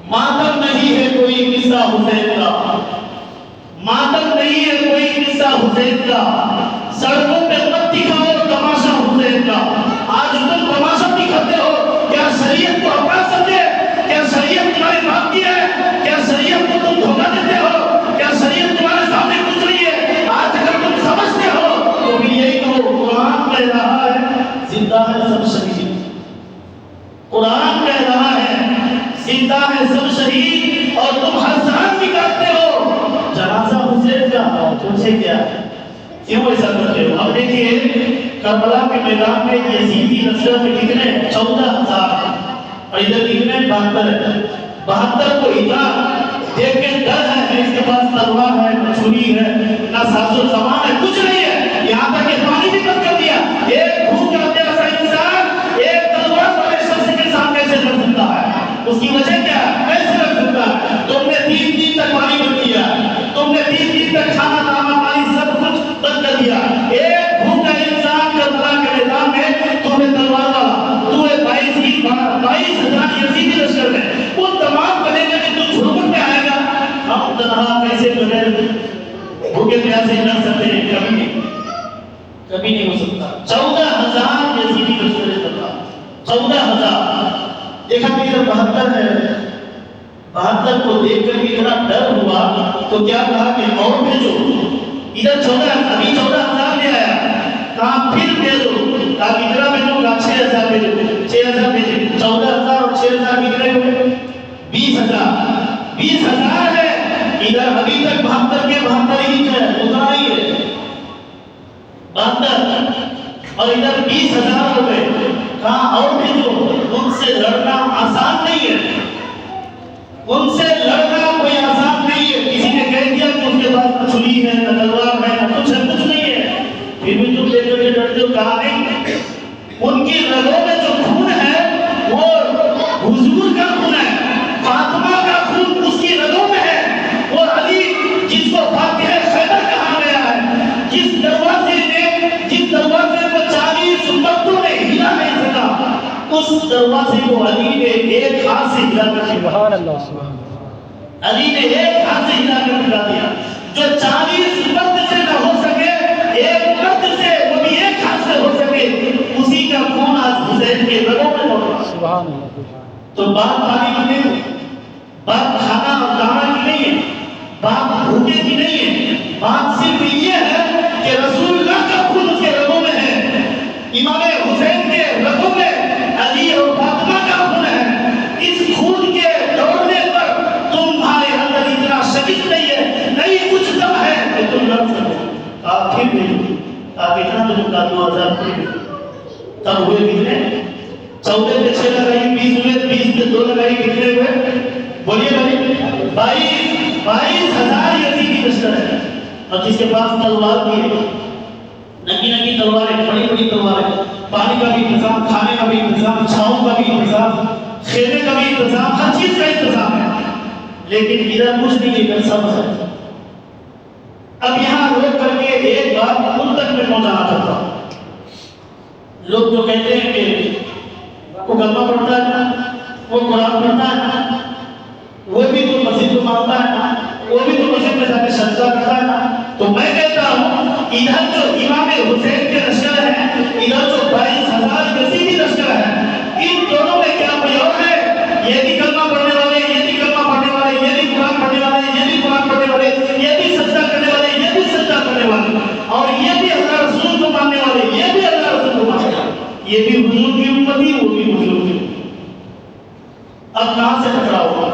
ماتم نہیں ہے کوئی قصہ حسین کا، ماتم نہیں ہے کوئی قصہ حسین کا، سڑکوں پہ مت دکھاؤ تماشا حسین کا۔ آج تم تماشا دکھاتے ہو، کیا شریعت کو اپنا سمجھے؟ کیا شریعت تمہاری بات کی ہے؟ کیا شریعت کو تم دھوکہ دیتے ہو؟ کیا شریعت تمہارے سامنے کچھ نہیں ہے؟ آج اگر تم سمجھتے ہو تو بھی یہی کہو، قرآن کہہ رہا ہے زندہ ہے سب شہید، قرآن کہہ رہا ہے زندہ ہے سب شہید، اور تم ہر سال نکالتے ہو جنازہ حسین کا۔ تجھے کیا ہے؟ کیوں ایسا کرتے ہو؟ اب دیکھیے کربلا کے میدان میں یزیدی لشکر میں کتنے 14,000 اور ادھر کتنے 72 72 کو اتنا دیکھ کے ڈر ہے، اس کے پاس تلوار ہے، نہ چھری ہے، نہ ساز و سامان ہے، کچھ نہیں ہے، یہاں تک کہ پانی بھی بند کر دیا۔ ایک بھوک کا پیاسا انسان ایک تلوار والے شخص کے سامنے سے لڑ سکتا ہے، اس کی وجہ کیا ہے؟ کیسے لڑ سکتا ہے؟ تم نے 3 دن تک پانی بند کیا، تم نے 3 دن تک کھانا دانا پانی سب کچھ بند کر دیا۔ ایک بھوکا انسان کربلا کے میدان میں تمہیں تلوار والا، تمہیں 22,000 یزیدی لشکر میں وہ تمام کرے گا کہ تم جھڑکن پہ آئے گا۔ ہم تنہا کیسے بغیر بھوکے پیاسے لڑ سکتے ہیں؟ کبھی نہیں، کبھی نہیں ہو سکتا۔ 14,000 یزیدی لشکر تھا، 14,000۔ دیکھا کہ ادھر 72 ہے، 72 کو دیکھ کر بھی اتنا ڈر ہوا تو کیا کہا کہ اور بھیجو، ادھر 14 ابھی 14,000 لے آیا، کہاں پھر بھیجو، کہا کتنا بھیجو؟ کہا 6,000 بھیجو، 6,000 بھیجو، 14,000 اور 6,000 کتنے ہوئے؟ 20,000، 20,000 ہے ادھر، ابھی تک 72 کے 72 ہی ہے، اتنا ہی ہے 72، اور ادھر 20,000 ہو گئے۔ کہاں اور بھیجو، ان سے لڑنا آسان نہیں ہے، ان سے لڑنا کوئی آسان نہیں ہے۔ کسی نے کہہ دیا کہ اس کے پاس نہ چھری ہے، نہ تلوار ہے، نہ کچھ ہے، کچھ نہیں ہے، پھر بھی تم دیکھ کر کے ڈرتے ہو۔ کہا نہیں، ان کی رگوں میں جو خون ہے وہ حضور کا خون ہے، فاطمہ کا خون اس کی رگوں میں ہے۔ وہ علی جس کو فاتح خیبر کہا گیا ہے، جس دروازے کو 40 مردوں نے ہلا نہیں سکا، اس دروازے کو علی نے ایک ہاتھ سے ہلا کر سبحان اللہ، علی نے ایک ہاتھ سے ہلا کر دکھا دیا۔ جو 40 مرد سے نہ ہو سکے، ایک مرد سے، وہ بھی ایک ہاتھ سے ہو سکے، اسی کا خون آج حسین کے رگوں میں دوڑ رہا ہے سبحان اللہ۔ تو بات پانی کی نہیں ہے، بات کھانا اور دانا کی نہیں ہے، بات بھوکے کی نہیں ہے، بات صرف یہ ہے کہ رسول اللہ کا خون اس کے رگوں میں ہے، امام حسین کے رگوں میں علی اور فاطمہ کا خون ہے۔ اس خون کے دوڑنے پر تمہارے اندر اتنا شکست نہیں ہے، نہیں کچھ دم ہے کہ تم لڑ سکو۔ آپ پھر بھی آپ اتنا تو جو 2,000 پھر تب ہوئے کتنے؟ 14 پہ 6 لگائی 20 ہوئے، 20 پہ 2 لگائی کتنے ہوئے؟ بولیے بھائی، 22,000 یزیدی لشکر ہے، اور جس کے پاس تلوار بھی ہے، نکی نکی تلواریں، بڑی بڑی تلواریں، پانی کا بھی انتظام، کھانے کا بھی انتظام، چھاؤں کا بھی انتظام، کھینے کا بھی انتظام، ہر چیز کا انتظام ہے، لیکن ادھر کچھ نہیں، ادھر سب ہے۔ اب یہاں روک کر کے ایک بات ان تک میں پہنچانا چاہتا ہوں۔ لوگ جو کہتے ہیں کہ وہ کلمہ پڑھتا ہے نا، وہ قرآن پڑھتا ہے نا، وہ بھی تو مسجد کو مانتا ہے نا، وہ بھی تو مسجد میں جا کے سجدہ کرتا ہے نا، تو میں کہتا ہوں ادھر جو امام حسین کے لشکر ہے، ادھر جو 22,000 یزیدی لشکر ہے، ان دونوں میں کیا کوئی اور ہے؟ یہ بھی کلمہ پڑھنے والے، یہ بھی کلمہ پڑھنے والے، یہ بھی قرآن پڑھنے والے، یہ بھی قرآن پڑھنے والے، یہ بھی سجدہ کرنے والے، یہ بھی سجدہ کرنے والے، اور یہ بھی اللہ رسول کو ماننے والے، یہ بھی اللہ رسول کو ماننے والے، یہ بھی حضور کی امتی، وہ بھی حضور کی امتی۔ اب کہاں سے ٹکرا ہوگا؟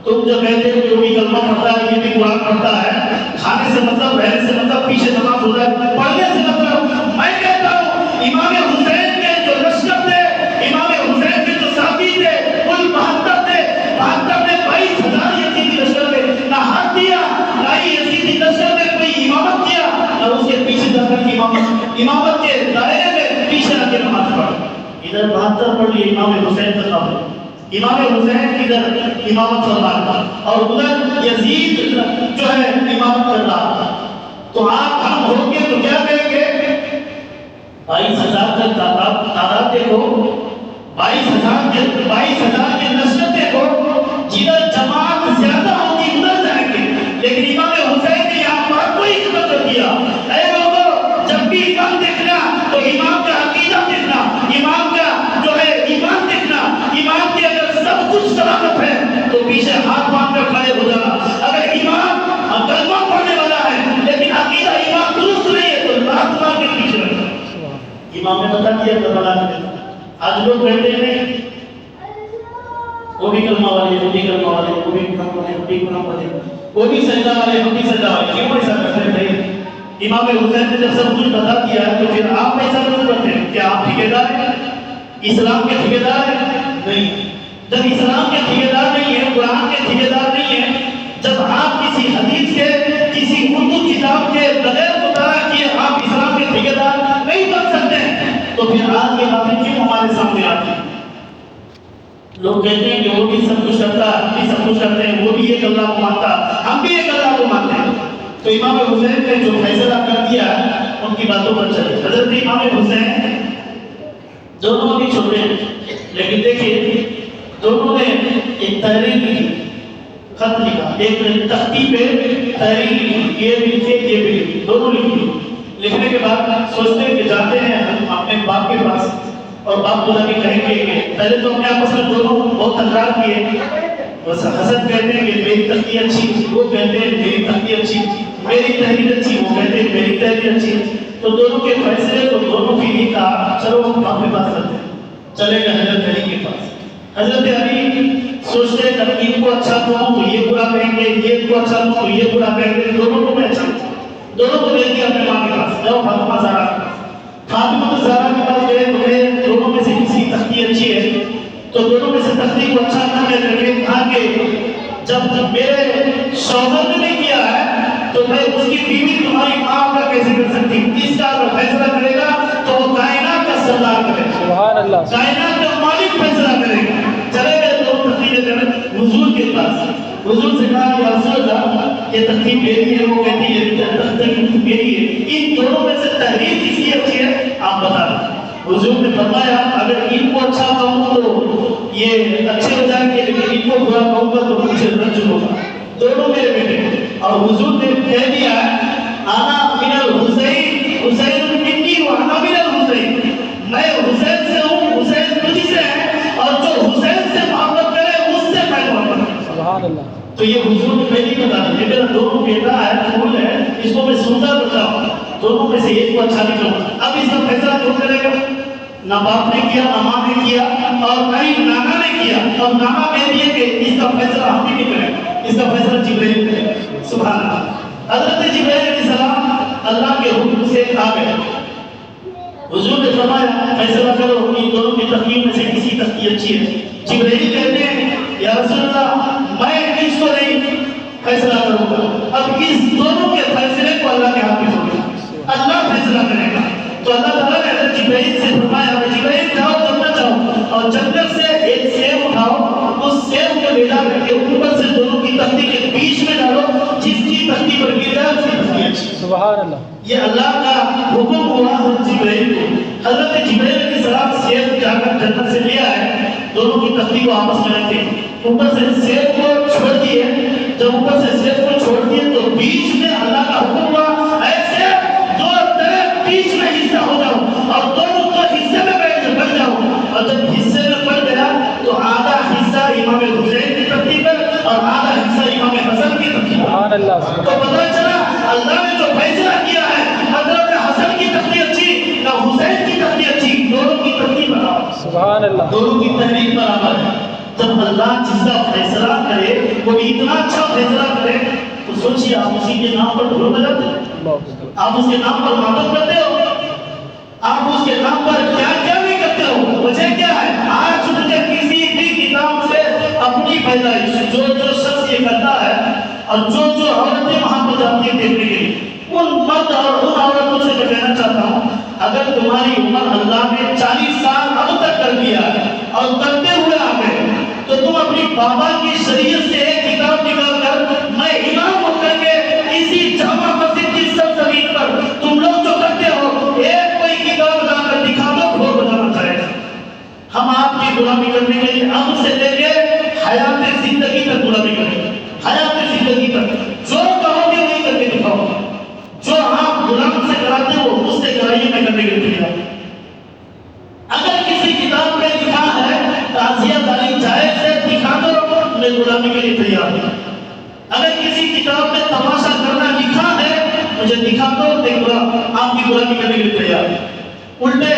تم جو کہتے ہو کہ وہ بھی کلمہ پڑھتا ہے، یہ بھی قرآن پڑھتا ہے، کھانے سے مطلب، رہنے سے مطلب، پیچھے نماز ہو جائے، پڑھنے سے مطلب، میں کہتا ہوں امام حسین کے جو لشکر تھے، امام حسین کے جو ساتھی تھے، کل 72 تھے، 72 میں 22,000 یزیدی لشکر میں نہ ہاتھ دیا، نہ ہی یزیدی لشکر میں کوئی امامت کیا، اور اس کے پیچھے جا کر امامت کے دائرے میں پیچھے آ کے نماز پڑھ۔ ادھر 72 پڑھ لی، امام حسین کا قبر، امام حسین ادھر امامت فرما رہا اور ادھر یزید جو ہے امامت کر رہا، تو آپ ہم ہوں گے تو کیا کریں گے؟ 22,000 کا تعداد دیکھو، 22,000 کے لشکر دیکھو، جدھر بھی گناہ پڑے، وہ بھی سجدہ والے، ہم بھی سجدہ والے، کیوں ایسا کرتے ہیں بھائی؟ امام حسین نے جب سب کچھ بتا دیا ہے تو پھر آپ ایسا کیوں کرتے ہیں؟ کیا آپ ٹھیکیدار ہیں؟ اسلام کے ٹھیکیدار ہیں؟ نہیں۔ جب اسلام کے ٹھیکیدار نہیں ہے، قرآن کے ٹھیکیدار نہیں ہے، جب آپ کسی حدیث کے، کسی اردو کتاب کے بغیر مطالعہ کیے آپ اسلام کے ٹھیکیدار نہیں بن سکتے ہیں، تو پھر آج یہ باتیں کیوں ہمارے سامنے آتی ہیں؟ لوگ کہتے ہیں کہ وہ بھی سب کچھ کرتا ہے، ہم بھی سب کچھ کرتے ہیں، وہ بھی ایک اللہ کو مانتا، ہم بھی ایک اللہ کو مانتے ہیں۔ تو امام حسین نے جو فیصلہ کر دیا ان کی باتوں پر چلے۔ حضرت امام حسین دونوں ابھی چھوٹے ہیں، لیکن دیکھیے دونوں نے ایک تحریر لکھی، خط لکھا، ایک تختی پہ تحریر لکھی، یہ بھی لکھی، یہ بھی لکھی، دونوں لکھی۔ لکھنے کے بعد سوچتے ہیں کہ جاتے ہیں ہم اپنے باپ کے پاس، اور باپ بولا کہ کہیں گے کہ پہلے تو اپنے آپس میں دونوں بہت تکرار کیے، حسن کہتے ہیں کہ میری تختی اچھی، وہ کہتے ہیں میری تختی اچھی، میری تحریر اچھی، وہ کہتے ہیں میری تحریر اچھی۔ تو دونوں کے فیصلے کو دونوں بھی یہ کہا چلو ہم باپ کے پاس چلتے ہیں، چلے گئے حضرت علی کے پاس۔ حضرت علی سوچتے ہیں کہ ان کو اچھا کہوں تو یہ برا کہیں گے، یہ کو اچھا کہوں تو یہ برا کہیں گے، دونوں کو میں اچھا کہوں، دونوں کو لے دیا اپنے ماں کے پاس، جاؤ فاطمہ زہرا کے پاس۔ فاطمہ زہرا کے پاس گئے تو دونوں میں سے کسی کی تختی اچھی ہے، تو دونوں میں سے تختی کو اچھا نہ کہہ کر کے کہا کہ جب میرے شوہر نے نہیں کیا ہے تو میں اس کی بیوی تمہاری ماں کا کیسے کر سکتی ہوں؟ اس کا فیصلہ کرے گا تو وہ کائنات کا سردار کرے گا، سبحان اللہ، کائنات کا مالک فیصلہ کرے گا۔ چلے گئے دو تختی لے کر حضور کے پاس، حضور سے کہا یا رسول اللہ یہ تختی میری ہے، وہ کہتی ہے تختی میری ہے، ان دونوں میں سے تحریر کس کی اچھی ہے آپ بتا دیں۔ حضور نے فرمایا اگر ان کو اچھا کہوں تو یہ اچھے ہو جائیں گے، لیکن ان کو برا کہوں گا تو مجھے رنج ہوگا، دونوں میرے بیٹے۔ اور حضور نے کہہ دیا انا من الحسین حسین منی وانا من الحسین، میں حسین سے ہوں، حسین مجھ سے ہے، اور جو حسین سے محبت کرے مجھ سے میں محبت کروں، سبحان اللہ۔ تو یہ حضور نے پہلی بتا دی، میرا دونوں بیٹا ہے، پھول ہے، اس کو میں سنتا رہتا ہوں، دونوں میں سے ایک کو اچھا نہیں کروں۔ اب اس کا فیصلہ کون کرے گا؟ نہ باپ نے کیا، نہ ماں نے کیا، اور نہ ہی نانا نے کیا، اور نانا کہہ دیا کہ اس کا فیصلہ ہم بھی نہیں کریں گے، اس کا فیصلہ جبرائیل کرے گا، سبحان اللہ۔ حضرت جبرائیل علیہ السلام اللہ کے حکم سے آ گئے، حضور نے فرمایا فیصلہ کرو ان دونوں کی تختی میں سے کسی تختی اچھی ہے۔ جبرائیل کہتے ہیں یا رسول اللہ میں اس کو نہیں فیصلہ کروں گا، اب اس دونوں کے فیصلے کو اللہ کے ہاتھ میں چھوڑ دیں، اللہ فیصلہ کرے گا۔ تو اللہ تعالیٰ نے حضرت جبرائیل سے فرمایا جبرائیل جاؤ جنت جاؤ اور جنت سے ایک سیب اٹھاؤ، اس سیب کو لے جا کر کے اوپر سے دونوں کی تختی کے بیچ میں ڈالو، جس کی تختی پر گر جائے اس کی تختی اچھی، سبحان اللہ۔ یہ اللہ کا حکم ہوا حضرت جبرائیل کو۔ حضرت جبرائیل علیہ السلام سیب جا کر جنت سے لے آئے، دونوں کی تختی کو آپس میں رکھتے، اوپر سے سیب کو چھوڑ دیے، جب اوپر سے سیب کو چھوڑ دیے تو بیچ میں اللہ کا حکم ہوا ایسے دو طرف بیچ میں حصہ ہو جاؤ اور دونوں کو حصے میں بن جاؤ، اور جب حصے میں پڑ گیا تو آدھا حصہ امام حسین کی تختی پر اور آدھا حصہ امام حسن کی تختی پر۔ تو پتہ چلا اللہ نے جو فیصلہ کیا ہے حضرت حسن کی تختی اچھی نہ حسین کی تختی اچھی، دونوں کی تختی برابر، سبحان اللہ، دونوں کی تحریر برابر ہے۔ جب اللہ جس کا فیصلہ کرے وہ اتنا اچھا فیصلہ کرے تو سوچیے آپ اسی کے نام پر ڈھول بجاتے ہیں، آپ اس کے نام پر ماتم کرتے ہو، آپ اس کے نام پر کیا کیا نہیں کرتے ہو، وجہ کیا ہے؟ آج مجھے کسی بھی کتاب سے اپنی پیدائش جو جو شخص یہ کرتا ہے اور جو جو عورتیں وہاں پر جاتی ہیں دیکھنے کے لیے، ان مرد اور ان عورتوں سے میں کہنا چاہتا ہوں اگر تمہاری عمر اللہ نے 40 سال اب تک کر دیا اور کرتے ہوئے آ گئے تو تم اپنی بابا کی شریعت سے ایک کتاب نکال کر میں امام ہو کر کے اسی جامع مسجد کی سرزمین پر تم لوگ جو کرتے ہو ایک کوئی کتاب لا کر دکھا دو، ڈھول بجانا چاہے گا۔ ہم آپ کی غلامی کرنے کے لیے اب سے لے کے حیات زندگی تک غلامی کریں گے، حیات زندگی تک جو کہو گے وہی کر کے دکھاؤ گے، جو آپ غلام سے کراتے ہو اس سے کرائیے، میں کرنے کے لیے تیار۔ اگر کسی کتاب میں لکھا ہے تعزیہ تعلیم جائز ہے دکھا دو، میں غلامی کے لیے تیار ہوں۔ اگر کسی کتاب میں تماشا کرنا لکھا ہے مجھے دکھا دو، میں آپ کی غلامی کرنے کے لیے تیار ہوں۔ الٹے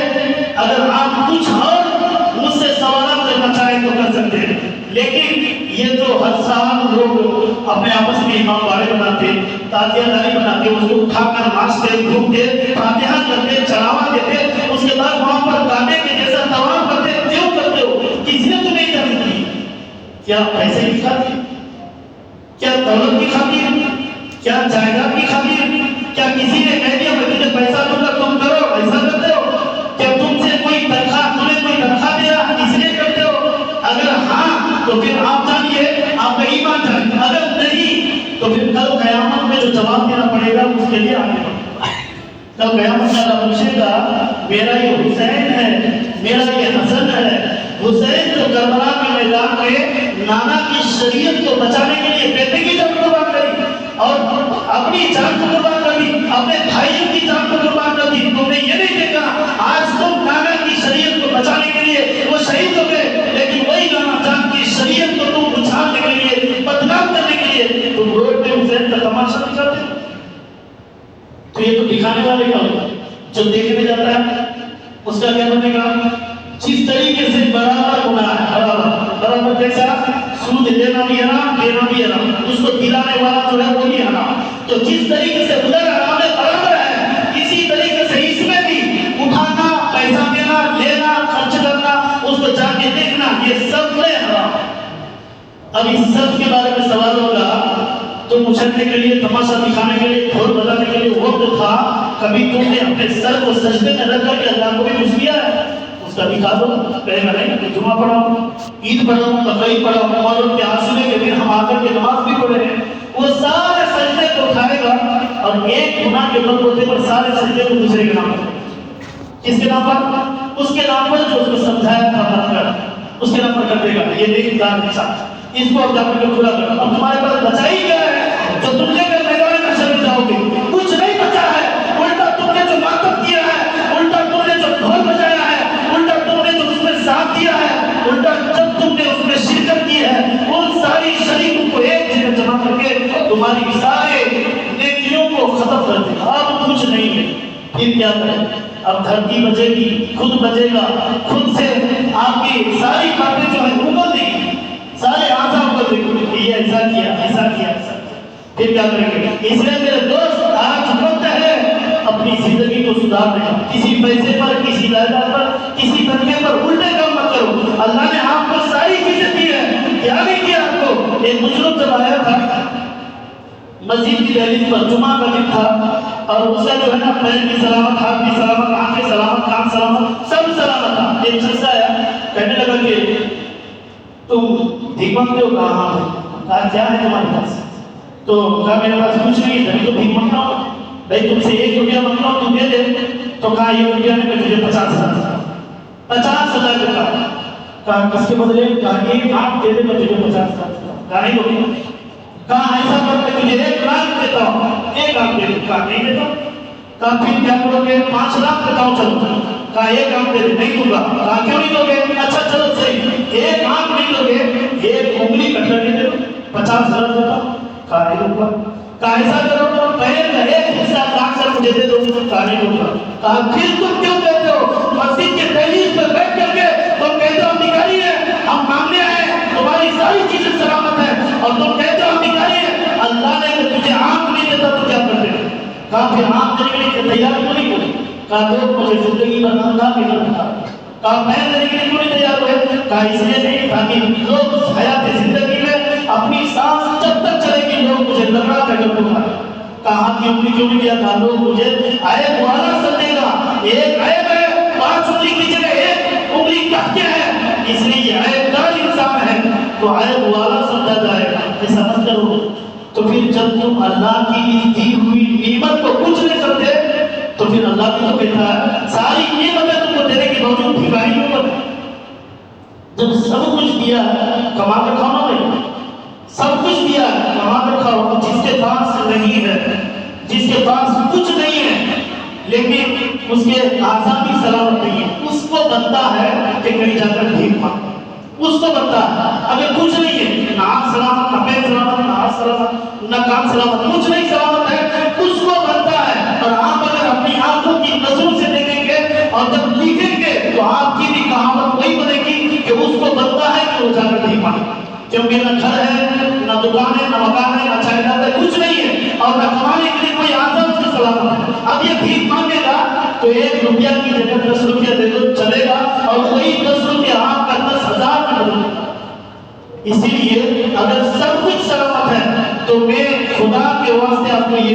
اگر آپ کچھ اور مجھ سے سوالات کرنا چاہیں تو کر سکتے ہیں، لیکن یہ جو ہر سال لوگ اپنے آپس میں امام باڑے بناتے، تازیہ داری بناتے، اس کو اٹھا کر ناچتے، گھومتے، فاتحہ کرتے، چڑھاوا دیتے، اس کے بعد وہاں پر کعبے کے جیسا طواف کرتے، کیوں کرتے ہو؟ کسی نے تمہیں اجازت دی؟ کیا پیسے کی خاطر؟ کیا دولت کی خاطر؟ کیا جائیداد کی خاطر؟ کیا کسی نے کہہ دیا میں تجھے پیسہ دوں گا تم کرو، ایسا کرتے ہو؟ کیا تم سے کوئی تنخواہ، تمہیں کوئی تنخواہ دے رہا اس لیے کرتے ہو؟ اگر ہاں تو پھر آپ جانیے، آپ کا ایمان جانیے، اگر نہیں تو پھر کل قیامت میں جو جواب دینا پڑے گا اس کے لیے آگے بڑھو۔ کل قیامت میں اللہ پوچھے گا میرا یہ حسین ہے، میرا یہ حسن ہے، حسین جو کربلا کے میدان میں نانا کی شریعت کو بچانے کے لیے بیٹے کی جان قربان کری اور اپنی جان کو قربان کر دی، اپنے بھائیوں کی جان کو قربان کر دی، تم نے یہ نہیں دیکھا آج تم نانا کی شریعت کو بچانے کے لیے وہ شہید ہو گئے، لیکن وہی نانا جان کی شریعت کو تم بچانے کے لیے، بدنام کرنے کے لیے تم روڈ پہ حسین کا تماشا دکھاتے ہو۔ تو یہ تو دکھانے والے کا ہوگا، جو دیکھنے جاتا ہے اس کا کیا بنے گا؟ جس طریقے سے برابر گناہ ہے، برابر جیسا سود لینا بھی حرام، دینا بھی حرام، اس کو دلانے والا جو ہے وہ بھی حرام، تو جس طریقے سے ادھر حرام ہے برابر ہے، اسی طریقے سے اس میں بھی اٹھانا، پیسہ دینا، لینا، خرچ کرنا، اس کو جا کے دیکھنا، یہ سب میں حرام۔ اب اس سب کے بارے میں سوال ہوگا تو اچھلنے کے لیے، تماشا دکھانے کے لیے، ڈھول بجانے کے لیے وقت تھا، کبھی تم نے اپنے سر کو سجدے میں رکھ کر کے اللہ کو بھی کچھ دیا ہے؟ اس کا دکھا دو، کہے گا نہیں کہ جمعہ پڑھاؤ، عید پڑھاؤ، بقرعید پڑھاؤ، مولود کے عاشورے کے دن ہم آ کر کے نماز بھی پڑھے ہیں، وہ سارے سجدے کو اٹھائے گا اور ایک گناہ کے بل بوتے پر سارے سجدے کو دوسرے کے نام پر، کس کے نام پر؟ اس کے نام پر جو اس کو سمجھایا تھا مت کر، اس کے نام پر کر دے گا، یہ دیکھ دار کے ساتھ اس کو اب جا کر کھلا کر، اب تمہارے پاس بچا ہی کیا ہے جو تم لے کر میدان میں چلے جاؤ گے؟ کچھ نہیں بچا ہے، الٹا تم نے جو ماتم کیا ہے، الٹا تم نے جو ڈھول بجایا ہے، الٹا تم نے جو اس میں ساتھ دیا ہے، الٹا جب تم نے اس میں شرکت کی ہے، ان ساری شریکوں کو ایک جگہ جمع کر کے تمہاری سارے نیکیوں کو ختم کر دیا، اب کچھ نہیں ہے۔ پھر کیا کریں؟ اب دھرتی بجے گی، خود بجے گا، خود سے آپ کی ساری باتیں جو ہے اگل دیں گی، سارے آزاد کو دیکھو یہ ایسا کیا، ایسا کیا، ایسا کیا، پھر کیا کریں گے؟ اس لیے میرے دوست آج وقت ہے اپنی زندگی کو سدھارنے کا، کسی پیسے پر، کسی جائیداد پر، کسی تنخواہ پر الٹے کام مت کرو۔ اللہ نے آپ کو ساری چیزیں دی ہے، کیا نہیں کیا آپ کو؟ ایک بزرگ جب آیا تھا مسجد کی دہلیز پر، جمعہ کا دن تھا، اور اس کا جو ہے نا پیر بھی سلامت، ہاتھ بھی سلامت، آنکھیں سلامت، کان سلامت، سب سلامت تھا۔ ایک شخص آیا، کہنے لگا کہ تم بھیک مانگتے ہو؟ کہا ہاں۔ کہا کیا ہے تمہارے پاس؟ تو کہا میرے پاس کچھ نہیں ہے، تو بھیک مانگتا ہوں، بھائی تم سے 1 روپیہ مانگتا ہوں تم دے دے۔ تو کہا 1 روپیہ نہیں، میں تجھے 50,000 دیتا ہوں۔ کہا کس کے بدلے؟ کہا 1 لاکھ دے دے، میں تجھے 50,000 دیتا ہوں۔ کہا نہیں ہوگی۔ کہا ایسا کر میں تجھے 1 لاکھ دیتا ہوں، 1 لاکھ دے دے۔ کہا نہیں دیتا۔ کہا پھر کیا کرو گے؟ 5 لاکھ دیتا ہوں، چلو۔ کہا 1 لاکھ دے دے، نہیں دوں گا۔ کہا کیوں نہیں دو گے؟ اچھا چلو صحیح، 1 لاکھ نہیں دو گے، 1 انگلی کٹ کر کے دے دو، 50,000 دیتا ہوں۔ کہا نہیں دوں گا۔ کہا ایسا کرو تو پہلے کا 1 حصہ کاٹ کر مجھے دے دو۔ کہا نہیں دوں گا۔ کہا پھر تم کیوں کہتے ہو؟ مسجد کے دہلیز پر بیٹھ کر کے تم کہتے ہو ہم بھکاری ہیں، ہم مانگنے آئے، تمہاری ساری چیزیں سلامت ہیں، اور تم کہتے ہو ہم بھکاری ہیں، اللہ نے کہ تجھے آنکھ نہیں دیتا تو کیا کرتے ہو؟ کہا پھر آنکھ دینے کے لیے تیار کیوں نہیں ہوئی؟ کہا لوگ مجھے زندگی بھر ننگا بھی نہ رکھا۔ کہا میں دینے کے لیے کیوں نہیں تیار ہوئے؟ کہا اس لیے نہیں تاکہ لوگ حیات زندگی میں اپنی سانس جب تک چلے گی لوگ مجھے لگا کر کے پکارے۔ کہا کہ انگلی کیوں نہیں دیا؟ کہا لوگ مجھے عیب والا سمجھے گا، ایک عیب ہے 5 انگلی کی جگہ 1 انگلی کٹ کے ہے، اس لیے یہ عیب دار انسان ہے تو عیب والا سمجھا جائے گا، ایسا مت کرو۔ تو پھر جب تم اللہ کی دی ہوئی نعمت کو کچھ نہیں سمجھے تو پھر اللہ بھی تو کہتا ہے ساری نعمتیں تم کو دینے کے باوجود بھکاری کیوں بنے؟ جب سب کچھ دیا ہے کما کر کھانا نہیں، سب کچھ دیا ہے کما کر کھاؤ۔ جس کے پاس نہیں ہے، جس کے پاس کچھ نہیں ہے لیکن اس کے اعضاء بھی سلامت نہیں ہے، اس کو بنتا ہے کہ کہیں جا کر بھیک مانگے، اس کو بنتا ہے۔ اگر کچھ نہیں ہے، نہ آنکھ سلامت، نہ پیر سلامت، نہ ہاتھ سلامت، نہ کان سلامت، کچھ نہیں سلامت ہے، اس کو بنتا ہے۔ اور آپ اگر اپنی آنکھوں کی نظروں سے دیکھیں گے اور جب لکھیں گے تو آپ کی بھی کہاوت وہی بنے گی کہ اس کو بنتا ہے کہ وہ جا کر بھیک مانگے۔ کہ میرا گھر ہے، نہ دکان ہے، نہ مکان ہے، نہ جائیداد ہے، کچھ نہیں ہے، اور نہ کمانے کے لیے کوئی آزاد سے سلامت ہے. اب یہ بھیک مانگے گا تو 1 روپیہ کی جگہ 10 روپیہ دے دو چلے گا، اور وہی 10 روپیہ آپ کا 10,000 میں بدل گا. اسی لیے اگر سب کچھ سلامت ہے تو میں خدا کے واسطے آپ کو یہ